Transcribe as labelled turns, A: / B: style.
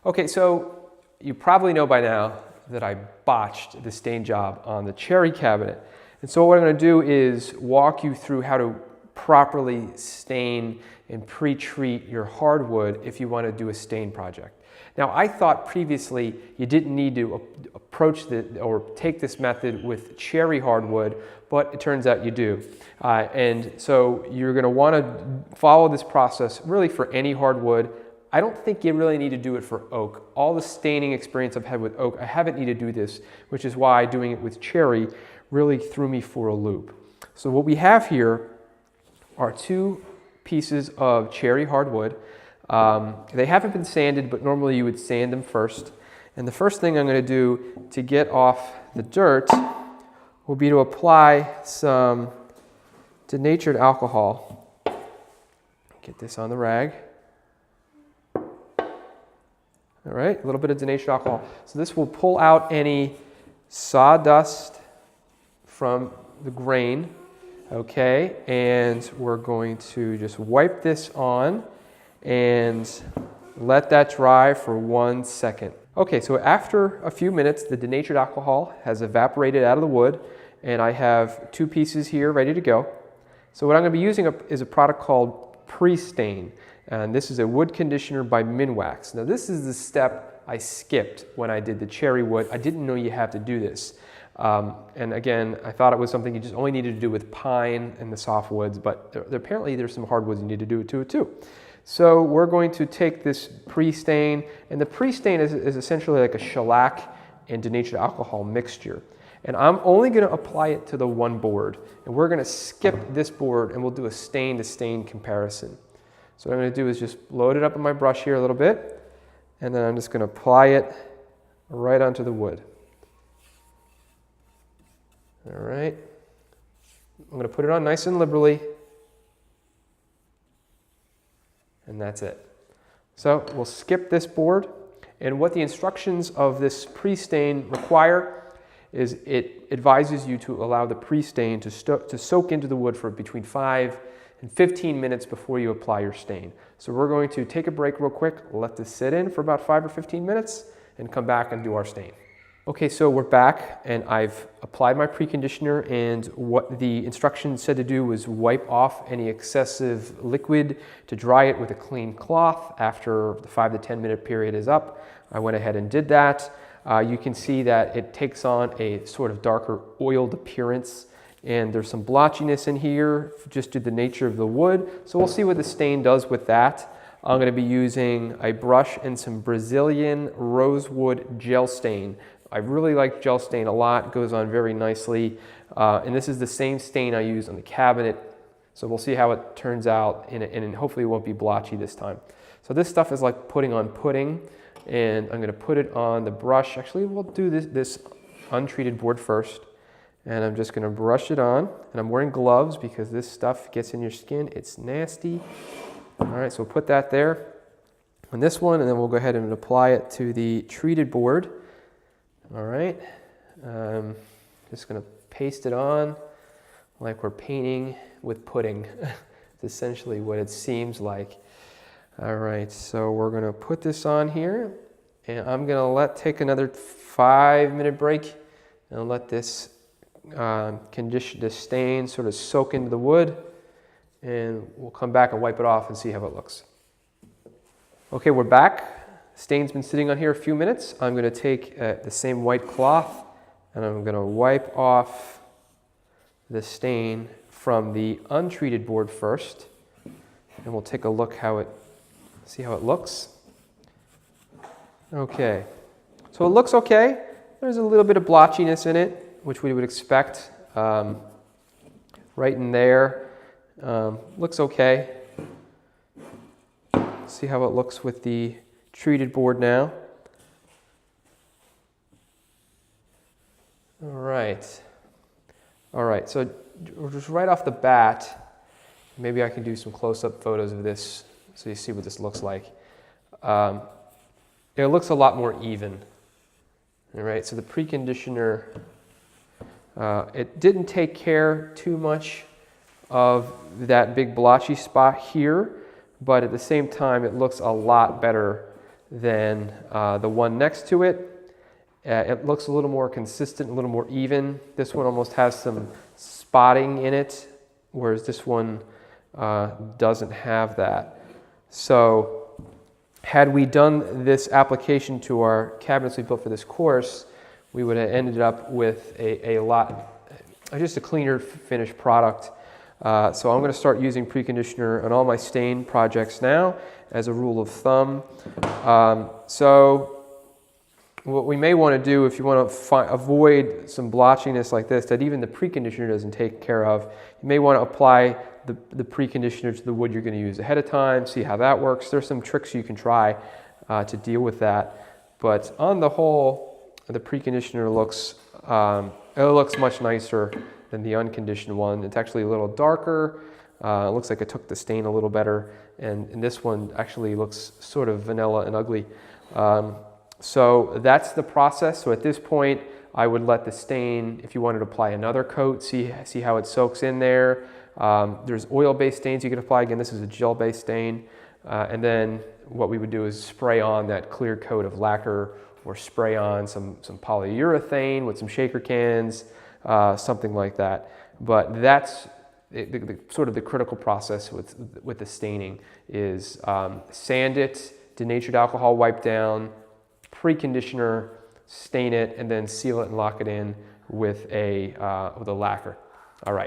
A: Okay, so you probably know by now that I botched the stain job on the cherry cabinet. And so what I'm going to do is walk you through how to properly stain and pre-treat your hardwood if you want to do a stain project. Now, I thought previously you didn't need to approach or take this method with cherry hardwood, but it turns out you do. And so you're going to want to follow this process really for any hardwood. I don't think you really need to do it for oak. All the staining experience I've had with oak, I haven't needed to do this, which is why doing it with cherry really threw me for a loop. So what we have here are 2 pieces of cherry hardwood. They haven't been sanded, but normally you would sand them first. And the first thing I'm going to do to get off the dirt will be to apply some denatured alcohol. Get this on the rag. All right, a little bit of denatured alcohol. So this will pull out any sawdust from the grain. Okay, and we're going to just wipe this on and let that dry for 1 second. Okay, so after a few minutes, the denatured alcohol has evaporated out of the wood, and I have 2 pieces here ready to go. So what I'm going to be using is a product called Pre-Stain, and this is a wood conditioner by Minwax. Now this is the step I skipped when I did the cherry wood. I didn't know you have to do this. And again, I thought it was something you just only needed to do with pine and the softwoods, but apparently there's some hardwoods you need to do it to it too. So we're going to take this pre-stain, and the pre-stain is essentially like a shellac and denatured alcohol mixture. And I'm only going to apply it to the one board, and we're going to skip this board and we'll do a stain to stain comparison. So what I'm going to do is just load it up on my brush here a little bit, and then I'm just going to apply it right onto the wood. All right, I'm going to put it on nice and liberally, and that's it. So we'll skip this board, and what the instructions of this pre-stain require is it advises you to allow the pre-stain to soak into the wood for between 5 and 15 minutes before you apply your stain. So we're going to take a break real quick, let this sit in for about 5 or 15 minutes, and come back and do our stain. Okay, so we're back, and I've applied my preconditioner, and what the instructions said to do was wipe off any excessive liquid to dry it with a clean cloth after the 5 to 10 minute period is up. I went ahead and did that. You can see that it takes on a sort of darker oiled appearance, and there's some blotchiness in here just due to the nature of the wood. So we'll see what the stain does with that. I'm going to be using a brush and some Brazilian rosewood gel stain. I really like gel stain a lot. It goes on very nicely. And this is the same stain I use on the cabinet. So we'll see how it turns out, and hopefully it won't be blotchy this time. So this stuff is like putting on pudding, and I'm going to put it on the brush. Actually, we'll do this untreated board first. And I'm just going to brush it on. And I'm wearing gloves because this stuff gets in your skin. It's nasty. All right, so we'll put that there on this one, and then we'll go ahead and apply it to the treated board. All right, just going to paste it on like we're painting with pudding. It's essentially what it seems like. All right, so we're going to put this on here, and I'm going to take another 5-minute break and let this this stain sort of soak into the wood, and we'll come back and wipe it off and see how it looks. Okay, we're back. Stain's been sitting on here a few minutes. I'm going to take the same white cloth, and I'm going to wipe off the stain from the untreated board first, and we'll take a look see how it looks. Okay, so it looks okay. There's a little bit of blotchiness in it, which we would expect. Right in there, looks okay. See how it looks with the treated board now. All right, so just right off the bat, maybe I can do some close-up photos of this so you see what this looks like. It looks a lot more even. All right, so the preconditioner, it didn't take care too much of that big blotchy spot here, but at the same time, it looks a lot better than the one next to it. It looks a little more consistent, a little more even. This one almost has some spotting in it, whereas this one doesn't have that. So had we done this application to our cabinets we built for this course, we would have ended up with just a cleaner finished product. So I'm going to start using preconditioner on all my stain projects now as a rule of thumb. So what we may want to do, if you want to avoid some blotchiness like this that even the preconditioner doesn't take care of, you may want to apply the preconditioner to the wood you're going to use ahead of time, see how that works. There's some tricks you can try to deal with that. But on the whole, the preconditioner looks much nicer than the unconditioned one. It's actually a little darker. It looks like it took the stain a little better. And this one actually looks sort of vanilla and ugly. So that's the process. So at this point, I would let the stain, if you wanted to apply another coat, see how it soaks in there. There's oil-based stains you can apply. Again, this is a gel-based stain. And then what we would do is spray on that clear coat of lacquer or spray on some polyurethane with some shaker cans, something like that. But that's sort of the critical process with the staining is sand it, denatured alcohol wipe down, preconditioner, stain it, and then seal it and lock it in with a lacquer. All right.